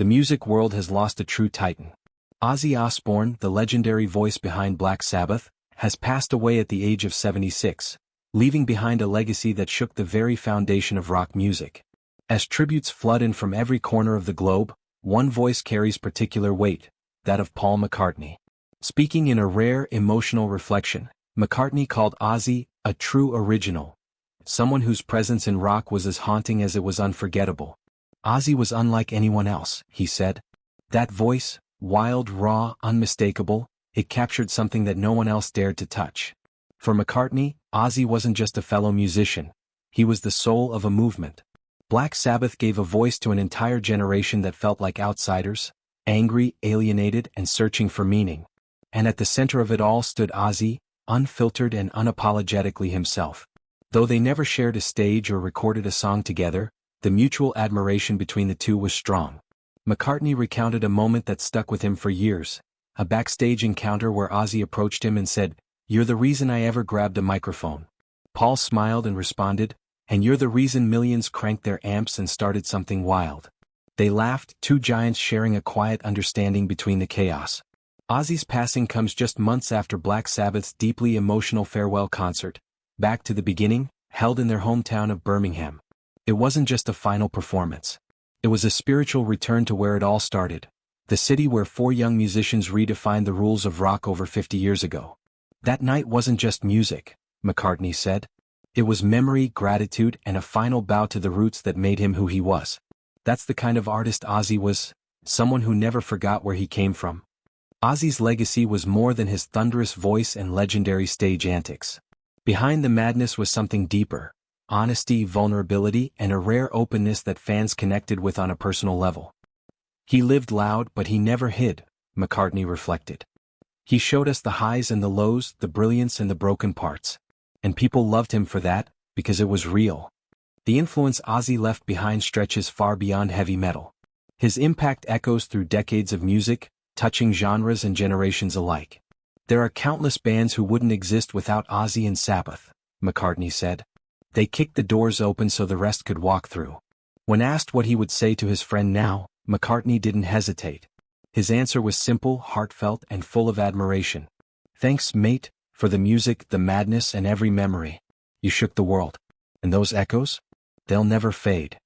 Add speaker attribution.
Speaker 1: The music world has lost a true titan. Ozzy Osbourne, the legendary voice behind Black Sabbath, has passed away at the age of 76, leaving behind a legacy that shook the very foundation of rock music. As tributes flood in from every corner of the globe, one voice carries particular weight, that of Paul McCartney. Speaking in a rare emotional reflection, McCartney called Ozzy a true original, someone whose presence in rock was as haunting as it was unforgettable. Ozzy was unlike anyone else, he said. That voice, wild, raw, unmistakable, it captured something that no one else dared to touch. For McCartney, Ozzy wasn't just a fellow musician, he was the soul of a movement. Black Sabbath gave a voice to an entire generation that felt like outsiders, angry, alienated, and searching for meaning. And at the center of it all stood Ozzy, unfiltered and unapologetically himself. Though they never shared a stage or recorded a song together, the mutual admiration between the two was strong. McCartney recounted a moment that stuck with him for years, a backstage encounter where Ozzy approached him and said, "You're the reason I ever grabbed a microphone." Paul smiled and responded, "And you're the reason millions cranked their amps and started something wild." They laughed, two giants sharing a quiet understanding between the chaos. Ozzy's passing comes just months after Black Sabbath's deeply emotional farewell concert, Back to the Beginning, held in their hometown of Birmingham. It wasn't just a final performance. It was a spiritual return to where it all started, the city where four young musicians redefined the rules of rock over 50 years ago. That night wasn't just music, McCartney said. It was memory, gratitude, and a final bow to the roots that made him who he was. That's the kind of artist Ozzy was, someone who never forgot where he came from. Ozzy's legacy was more than his thunderous voice and legendary stage antics. Behind the madness was something deeper, honesty, vulnerability, and a rare openness that fans connected with on a personal level. He lived loud, but he never hid, McCartney reflected. He showed us the highs and the lows, the brilliance and the broken parts. And people loved him for that, because it was real. The influence Ozzy left behind stretches far beyond heavy metal. His impact echoes through decades of music, touching genres and generations alike. There are countless bands who wouldn't exist without Ozzy and Sabbath, McCartney said. They kicked the doors open so the rest could walk through. When asked what he would say to his friend now, McCartney didn't hesitate. His answer was simple, heartfelt, and full of admiration. "Thanks, mate, for the music, the madness, and every memory. You shook the world. And those echoes? They'll never fade."